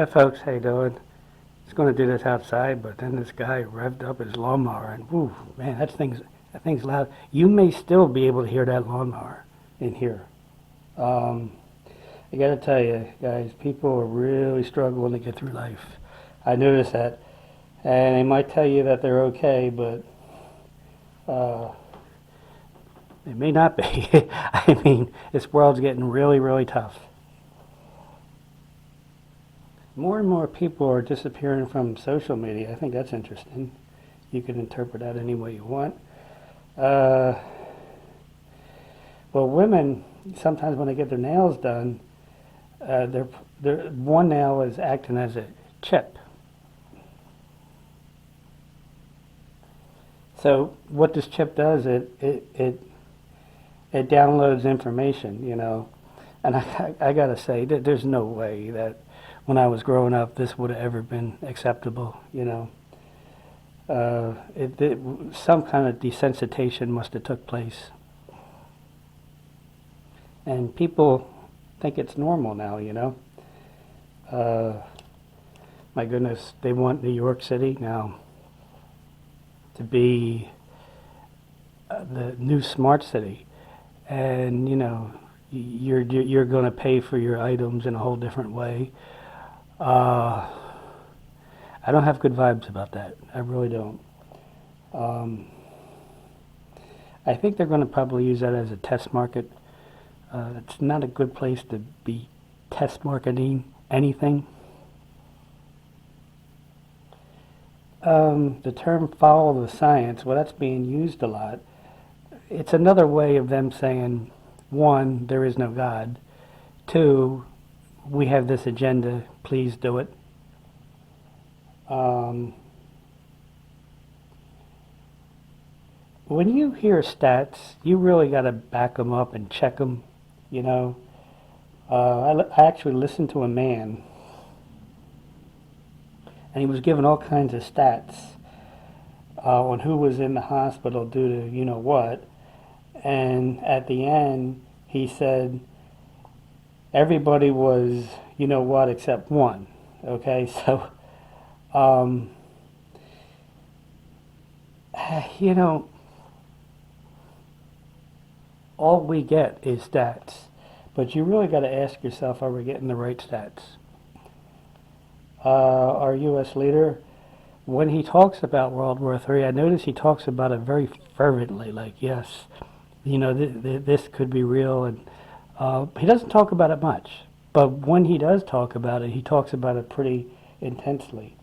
Folks, how you doing? I was going to do this outside, but then this guy revved up his lawnmower, and whoo, man, that thing's loud. You may still be able to hear that lawnmower in here. Um, I got to tell you, guys, people are really struggling to get through life. I noticed that, and they might tell you that they're okay, but uh, it may not be. I mean, this world's getting really, really tough. More and more people are disappearing from social media. I think that's interesting. You can interpret that any way you want. Uh, well, women sometimes when they get their nails done, their one nail is acting as a chip. So what this chip does, it downloads information, And I gotta say that there's no way that when I was growing up this would have ever been acceptable. Some kind of desensitization must have took place, and people think it's normal now. Uh, my goodness, they want New York City now to be the new smart city, and you're going to pay for your items in a whole different way. Uh, I don't have good vibes about that. I really don't. Um, I think they're going to probably use that as a test market. It's not a good place to be test marketing anything. The term follow the science, well, that's being used a lot. It's another way of them saying, one, there is no God. Two, we have this agenda, please do it. When you hear stats, you really got to back them up and check them, you know. I actually listened to a man, and he was giving all kinds of stats on who was in the hospital due to you know what, and at the end he said everybody was you know what except one. Okay, so um, you know, all we get is stats, but you really got to ask yourself, are we getting the right stats? Our U.S. leader, when he talks about World War III, I notice he talks about it very fervently, like, yes, you know, this could be real, and he doesn't talk about it much, but when he does talk about it, he talks about it pretty intensely.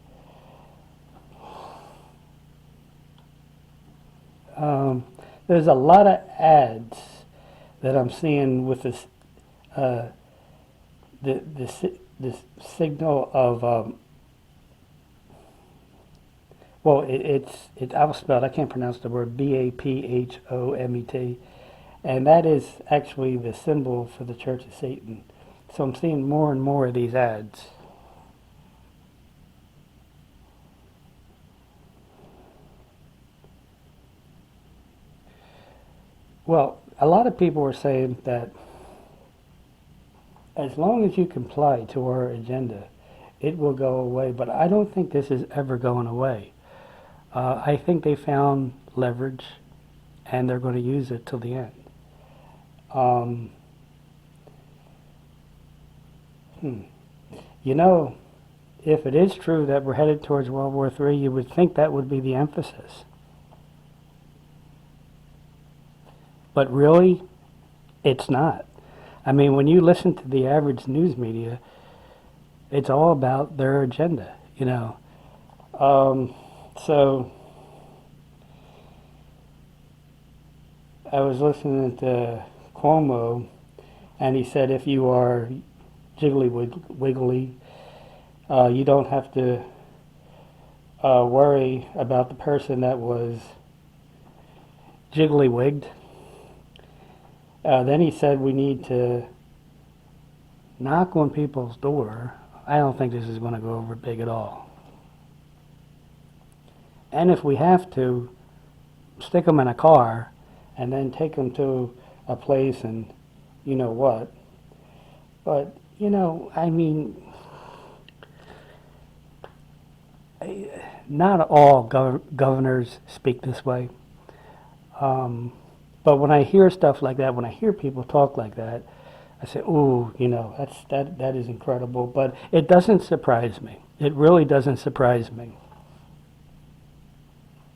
There's a lot of ads that I'm seeing with this, this signal of well, it's alphabet. I can't pronounce the word BAPHOMET, and that is actually the symbol for the Church of Satan. So I'm seeing more and more of these ads. Well, a lot of people are saying that as long as you comply to our agenda, it will go away. But I don't think this is ever going away. I think they found leverage, and they're going to use it till the end. Um, You know, if it is true that we're headed towards World War III, you would think that would be the emphasis. But really, it's not. I mean, when you listen to the average news media, it's all about their agenda. So I was listening to Cuomo, and he said if you are jiggly wiggly, you don't have to worry about the person that was jiggly wigged. Then he said we need to knock on people's door. I don't think this is going to go over big at all. And if we have to, stick them in a car and then take them to a place and you know what. But, I mean, not all governors speak this way. But when I hear stuff like that, when I hear people talk like that, I say, "Ooh, that is incredible." But it doesn't surprise me. It really doesn't surprise me.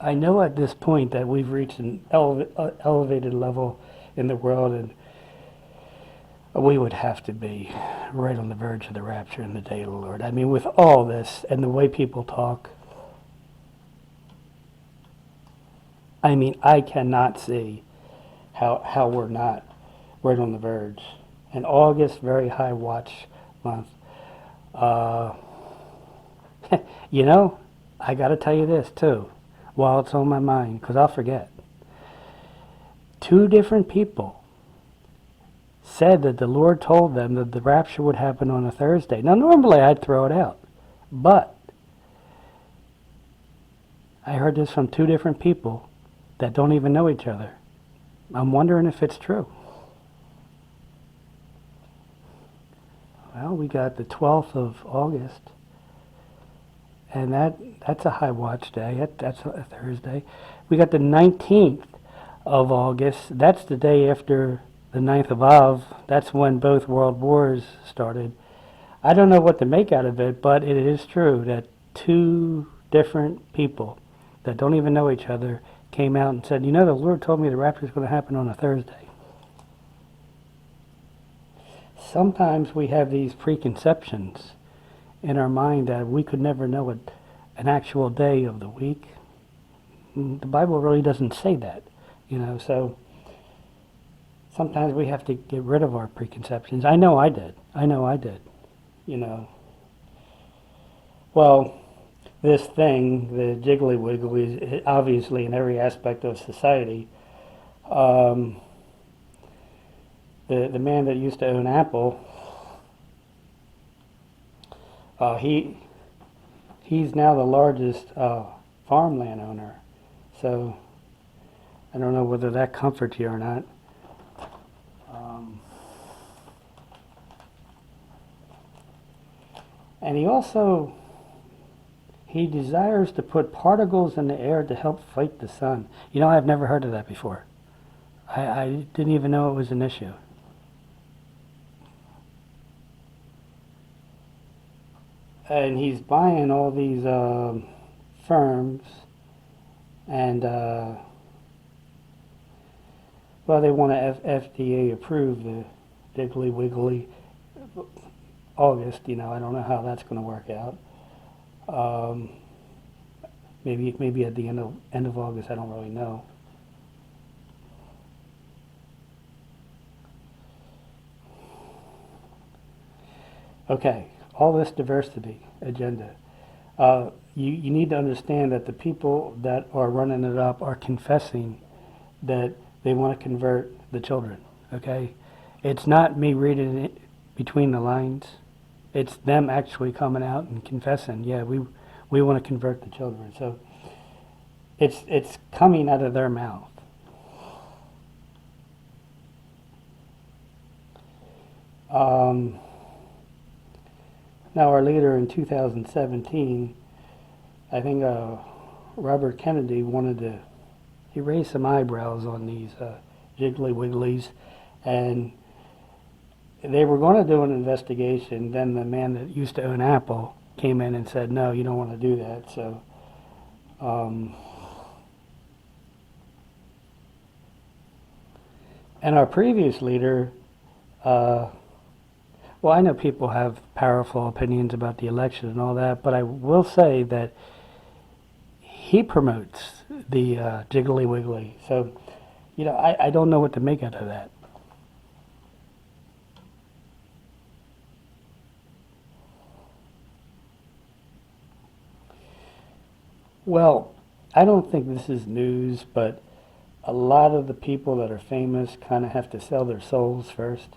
I know at this point that we've reached an elevated level in the world, and we would have to be right on the verge of the rapture in the day of the Lord. I mean, with all this and the way people talk, I mean, I cannot see how we're not right on the verge. And August, very high watch month. Uh, I got to tell you this too, while it's on my mind, because I'll forget. Two different people said that the Lord told them that the rapture would happen on a Thursday. Now, normally I'd throw it out, but I heard this from two different people that don't even know each other. I'm wondering if it's true. Well, we got the 12th of August, and that's a high watch day. That's a Thursday. We got the 19th of August. That's the day after the 9th of Av. That's when both world wars started. I don't know what to make out of it, but it is true that two different people that don't even know each other came out and said, the Lord told me the rapture is going to happen on a Thursday. Sometimes we have these preconceptions in our mind that we could never know an actual day of the week. The Bible really doesn't say that, so sometimes we have to get rid of our preconceptions. I know I did. Well, this thing, the Jiggly Wiggly, is obviously in every aspect of society. The man that used to own Apple, he's now the largest farmland owner. So I don't know whether that comforts you or not. And he desires to put particles in the air to help fight the sun. I've never heard of that before. I didn't even know it was an issue. And he's buying all these firms, and they want to FDA approve the Diggly Wiggly August. I don't know how that's going to work out. Maybe at the end of August. I don't really know. Okay, all this diversity agenda. You need to understand that the people that are running it up are confessing that they want to convert the children. Okay, it's not me reading it between the lines. It's them actually coming out and confessing, yeah, we want to convert the children. So it's coming out of their mouth. Now our leader in 2017, I think Robert Kennedy he raised some eyebrows on these Jiggly Wigglies, and they were going to do an investigation. Then the man that used to own Apple came in and said, no, you don't want to do that. So, and our previous leader, I know people have powerful opinions about the election and all that, but I will say that he promotes the Jiggly Wiggly. So, I don't know what to make out of that. Well, I don't think this is news, but a lot of the people that are famous kind of have to sell their souls first.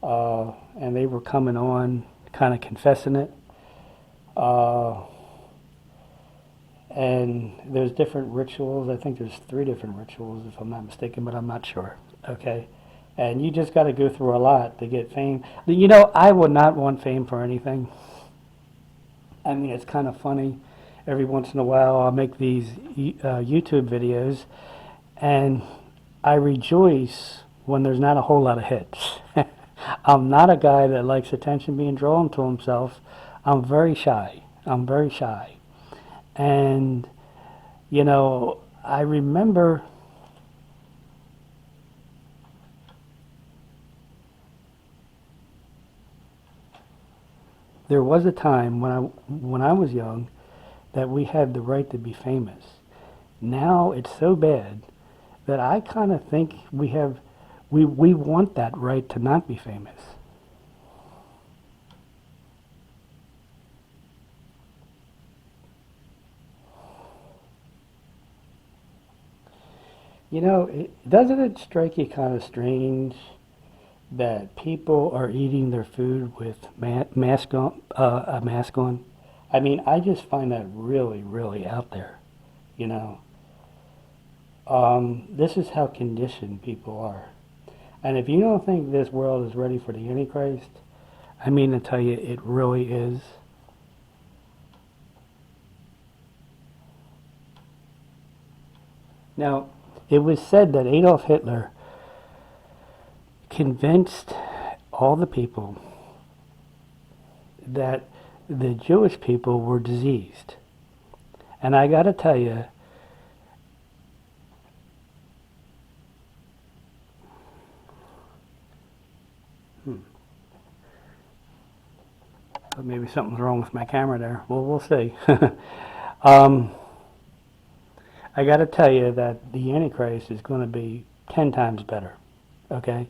And they were coming on kind of confessing it. And there's different rituals. I think there's 3 different rituals, if I'm not mistaken, but I'm not sure. Okay? And you just got to go through a lot to get fame. I would not want fame for anything. I mean, it's kind of funny. every once in a while I'll make these YouTube videos, and I rejoice when there's not a whole lot of hits. I'm not a guy that likes attention being drawn to himself. I'm very shy. I'm very shy. And, you know, I remember there was a time when I was young that we had the right to be famous. Now it's so bad that I kind of think we want that right to not be famous. You know, doesn't it strike you kind of strange that people are eating their food with a mask on? I mean, I just find that really, really out there, you know. This is how conditioned people are. And if you don't think this world is ready for the Antichrist, I mean to tell you, it really is. Now, it was said that Adolf Hitler convinced all the people that the Jewish people were diseased. And I got to tell you, maybe something's wrong with my camera there. Well, we'll see. um, I got to tell you that the Antichrist is going to be 10 times better. Okay?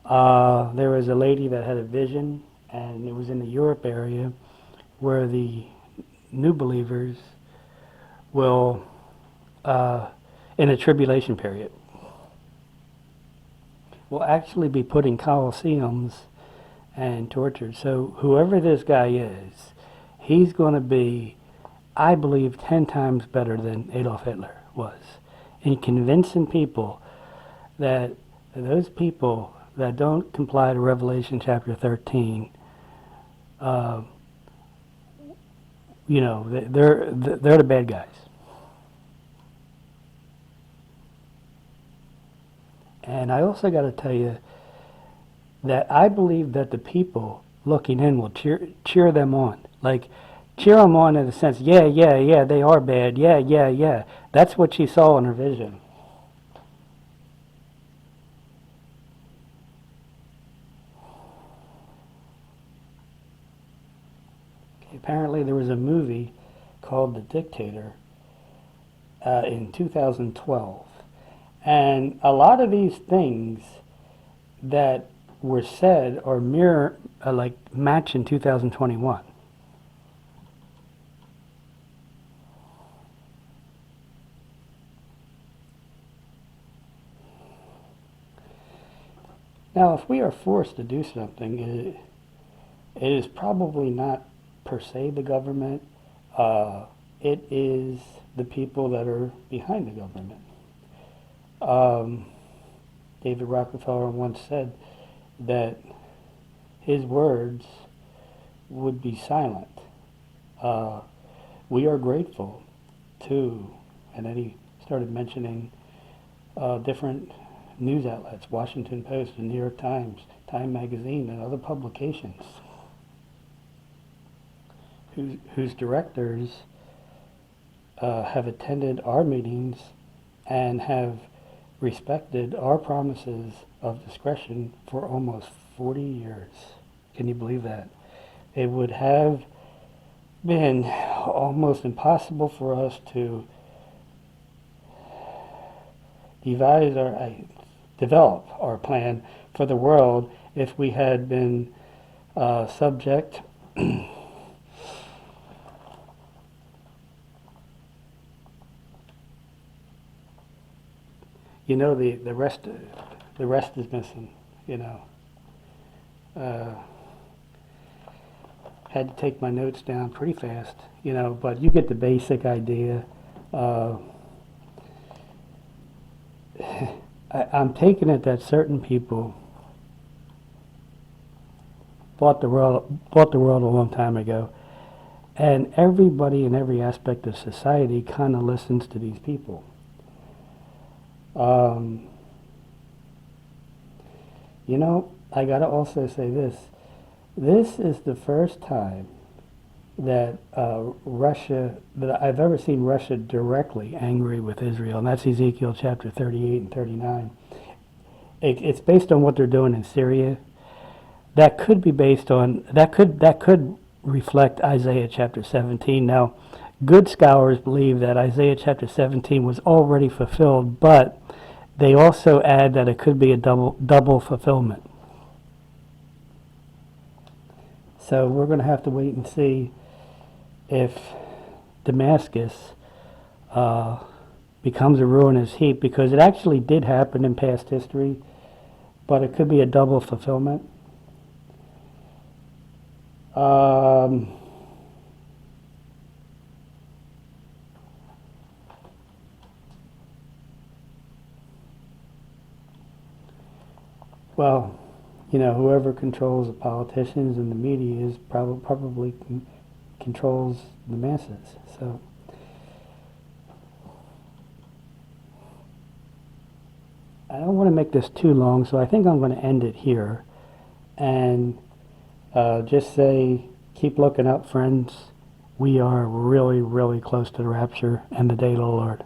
There was a lady that had a vision, and it was in the Europe area, where the new believers will, in a tribulation period, will actually be put in colosseums and tortured. So whoever this guy is, he's going to be, I believe, 10 times better than Adolf Hitler was in convincing people that those people that don't comply to Revelation chapter 13, you know, they're the bad guys. And I also got to tell you that I believe that the people looking in will cheer them on. Like, cheer them on in the sense, yeah, they are bad. Yeah. That's what she saw in her vision. Apparently there was a movie called The Dictator in 2012. And a lot of these things that were said or match in 2021. Now, if we are forced to do something, it is probably not per se the government. It is the people that are behind the government. David Rockefeller once said that his words would be silent. We are grateful to, and then he started mentioning different news outlets, Washington Post, the New York Times, Time Magazine, and other publications, whose directors have attended our meetings and have respected our promises of discretion for almost 40 years. Can you believe that? It would have been almost impossible for us to develop our plan for the world if we had been subject you know, the rest is missing, you know. Had to take my notes down pretty fast, you know, but you get the basic idea. I'm taking it that certain people bought the world a long time ago, And everybody in every aspect of society kind of listens to these people. You know, I gotta also say this. This is the first time that that I've ever seen Russia directly angry with Israel, and that's Ezekiel chapter 38 and 39. It's based on what they're doing in Syria. That could be based on, that could reflect Isaiah chapter 17. Now, good scholars believe that Isaiah chapter 17 was already fulfilled, but they also add that it could be a double fulfillment. So we're going to have to wait and see if Damascus becomes a ruinous heap, because it actually did happen in past history, but it could be a double fulfillment. Well, you know, whoever controls the politicians and the media is probably controls the masses. So I don't want to make this too long, so I think I'm going to end it here and just say, keep looking up, friends. We are really, really close to the rapture and the day of the Lord.